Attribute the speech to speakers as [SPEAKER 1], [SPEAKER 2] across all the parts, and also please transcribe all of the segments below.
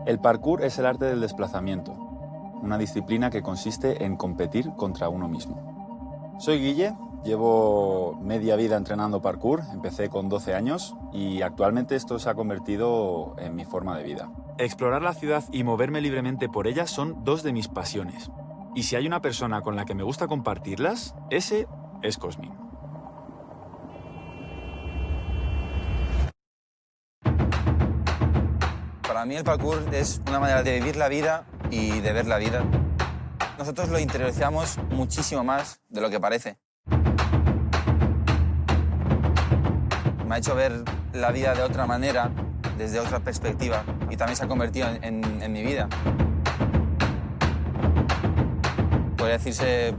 [SPEAKER 1] El parkour es el arte del desplazamiento, una disciplina que consiste en competir contra uno mismo. Soy Guille, llevo media vida entrenando parkour, empecé con 12 años y actualmente esto se ha convertido en mi forma de vida. Explorar la ciudad y moverme libremente por ella son dos de mis pasiones. Y si hay una persona con la que me gusta compartirlas, ese es Cosmin.
[SPEAKER 2] Para mí el parkour es una manera de vivir la vida y de ver la vida. Nosotros lo interiorizamos muchísimo más de lo que parece. Me ha hecho ver la vida de otra manera, desde otra perspectiva, y también se ha convertido en mi vida. Podría decirse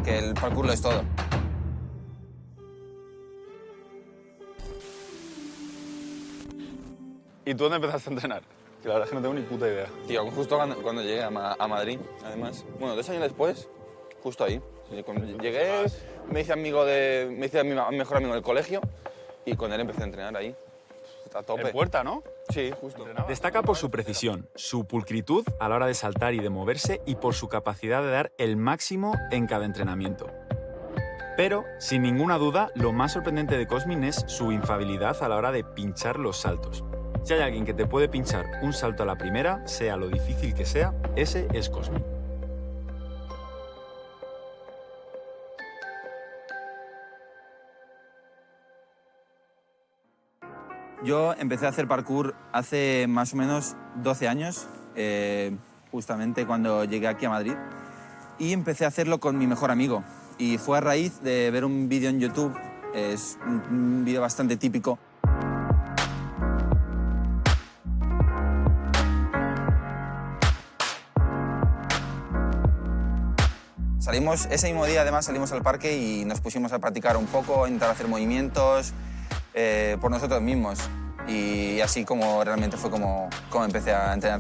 [SPEAKER 2] que el parkour lo es todo.
[SPEAKER 1] ¿Y tú dónde empezaste a entrenar? Que la verdad es que no tengo ni puta idea.
[SPEAKER 2] Tío, justo cuando llegué a Madrid, además. Bueno, 2 años después, justo ahí. Sí, cuando llegué, me hice mi mejor amigo del colegio y con él empecé a entrenar ahí. A tope.
[SPEAKER 1] En Puerta, ¿no?
[SPEAKER 2] Sí, justo.
[SPEAKER 1] Destaca por su precisión, su pulcritud a la hora de saltar y de moverse y por su capacidad de dar el máximo en cada entrenamiento. Pero, sin ninguna duda, lo más sorprendente de Cosmin es su infalibilidad a la hora de pinchar los saltos. Si hay alguien que te puede pinchar un salto a la primera, sea lo difícil que sea, ese es Cosmin.
[SPEAKER 2] Yo empecé a hacer parkour hace más o menos 12 años, justamente cuando llegué aquí a Madrid, y empecé a hacerlo con mi mejor amigo. Y fue a raíz de ver un vídeo en YouTube, es un vídeo bastante típico. Ese mismo día además salimos al parque y nos pusimos a practicar un poco, a intentar hacer movimientos por nosotros mismos. Y así como realmente fue como empecé a entrenar.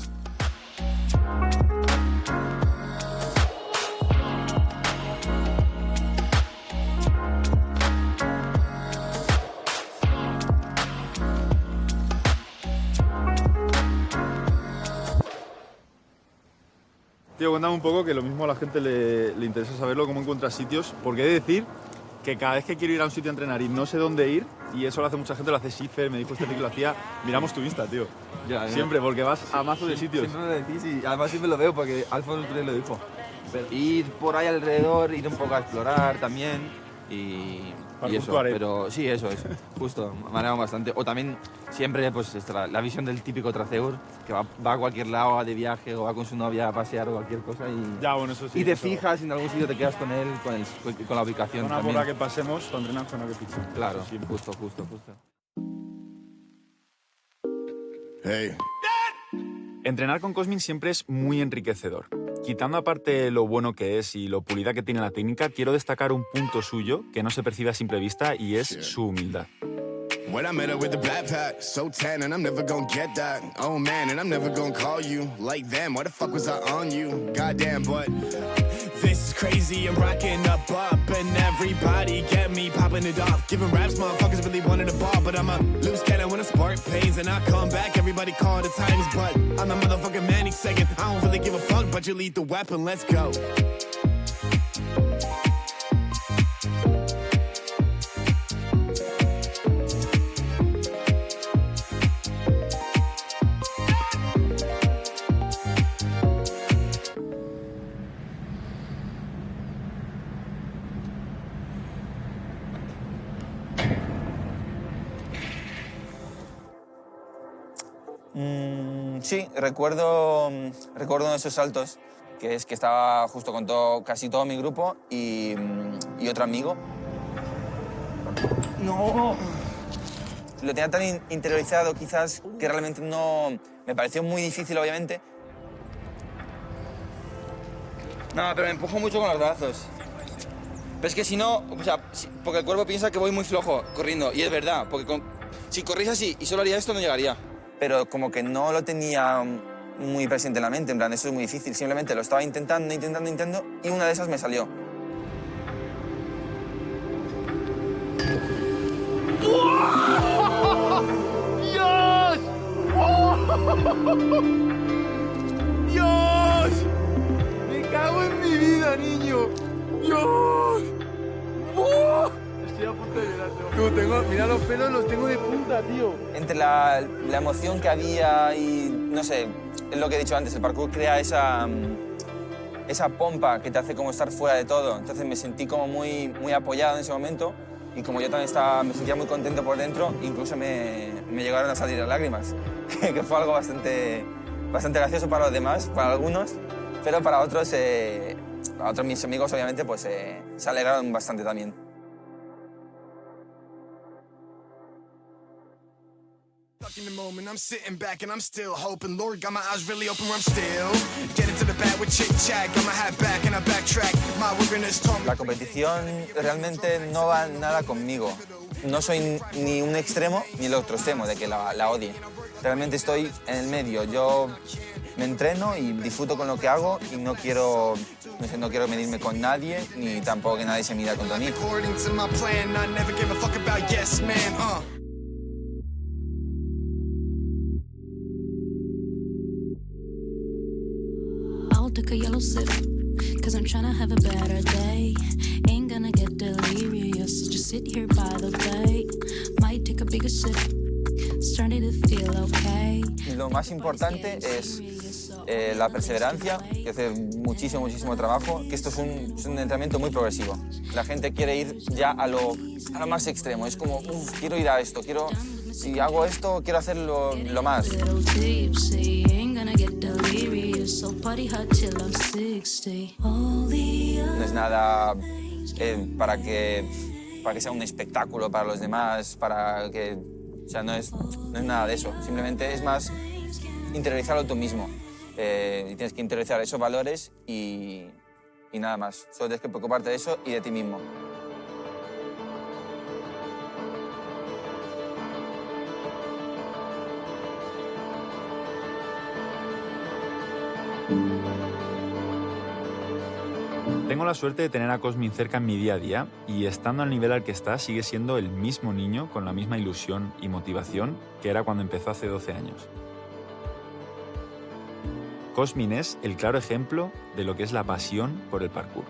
[SPEAKER 3] Tío, cuéntame un poco, que lo mismo a la gente le interesa saberlo, cómo encuentras sitios, porque he de decir que cada vez que quiero ir a un sitio a entrenar y no sé dónde ir, y eso lo hace mucha gente, lo hace Schiffer, me dijo este tío que lo hacía, miramos tu Insta, tío.
[SPEAKER 4] Ya,
[SPEAKER 3] siempre, porque vas a mazo de sitios.
[SPEAKER 4] Siempre lo decís y además siempre lo veo porque Alfonso lo dijo. Pero ir por ahí alrededor, ir un poco a explorar también y eso. Pero sí, eso es, justo, me anima bastante. O también siempre pues la visión del típico traceur que va a cualquier lado, va de viaje o va con su novia a pasear o cualquier cosa y,
[SPEAKER 3] ya, bueno, eso sí,
[SPEAKER 4] y te
[SPEAKER 3] eso.
[SPEAKER 4] fijas y en algún sitio te quedas con él, con la ubicación
[SPEAKER 3] una
[SPEAKER 4] también.
[SPEAKER 3] Una que pasemos, tú entrenas con la que fichas.
[SPEAKER 4] Claro,
[SPEAKER 3] sí,
[SPEAKER 4] justo.
[SPEAKER 5] Hey.
[SPEAKER 1] Entrenar con Cosmin siempre es muy enriquecedor. Quitando aparte lo bueno que es y lo pulida que tiene la técnica, quiero destacar un punto suyo que no se percibe a simple vista y es su humildad.
[SPEAKER 5] When I met her with the black pack, so tan, and I'm never gonna get that. Oh man, and I'm never gonna call you like them. Why the fuck was I on you? Goddamn, but this is crazy. I'm racking up, and everybody get me popping it off. Giving raps, motherfuckers really wanted a ball, but I'm a loose cannon when I spark pains, and I come back. Everybody call the times, but I'm the motherfucking manic second. I don't really give a fuck, but you lead the weapon. Let's go.
[SPEAKER 2] Sí, recuerdo uno de esos saltos, que es que estaba justo con casi todo mi grupo y otro amigo. ¡No! Lo tenía tan interiorizado quizás que realmente no... Me pareció muy difícil, obviamente. No, pero me empujo mucho con los brazos. Pero es que si no... O sea, porque el cuerpo piensa que voy muy flojo corriendo, y es verdad, porque si corriese así y solo haría esto no llegaría. Pero como que no lo tenía muy presente en la mente, en plan, eso es muy difícil. Simplemente lo estaba intentando, y una de esas me salió.
[SPEAKER 6] ¡Dios!
[SPEAKER 3] vida, niño! ¡Dios! ¡Oh! Estoy a punto de llorar, tío. Mira los pelos, los tengo de punta, tío.
[SPEAKER 2] Entre la emoción que había y, no sé, es lo que he dicho antes, el parkour crea esa pompa que te hace como estar fuera de todo. Entonces me sentí como muy apoyado en ese momento y como yo también me sentía muy contento por dentro, incluso me llegaron a salir las lágrimas, que fue algo bastante gracioso para los demás, para algunos, pero para otros mis amigos obviamente pues se alegraron bastante también.
[SPEAKER 5] Stuck in the moment, I'm sitting back and I'm still hoping. Lord got my eyes really open where I'm still getting to the bat with chit chat. Got my hat back and I backtrack. My wilderness talk.
[SPEAKER 2] La competición realmente no va nada conmigo. No soy ni un extremo ni el otro extremo de que la odie. Realmente estoy en el medio. Yo me entreno y disfruto con lo que hago y no quiero medirme con nadie ni tampoco que nadie se mida contra mí.
[SPEAKER 5] According to my plan, I never give a fuck about yes man.
[SPEAKER 6] Take a yellow sip, cause I'm trying to have a better day. Ain't gonna get delirious, just sit here by the bay. Might take a bigger sip, starting to feel okay.
[SPEAKER 2] Lo más importante es la perseverancia, que hace muchísimo trabajo, que esto es un entrenamiento muy progresivo. La gente quiere ir ya a lo más extremo, es como, quiero ir a esto, si hago esto, quiero hacerlo lo más. No es nada para que sea un espectáculo para los demás, o sea, no es nada de eso. Simplemente es más interiorizarlo tú mismo. Y tienes que interiorizar esos valores y nada más. Solo tienes que preocuparte de eso y de ti mismo.
[SPEAKER 1] Tengo la suerte de tener a Cosmin cerca en mi día a día y estando al nivel al que está sigue siendo el mismo niño con la misma ilusión y motivación que era cuando empezó hace 12 años. Cosmin es el claro ejemplo de lo que es la pasión por el parkour.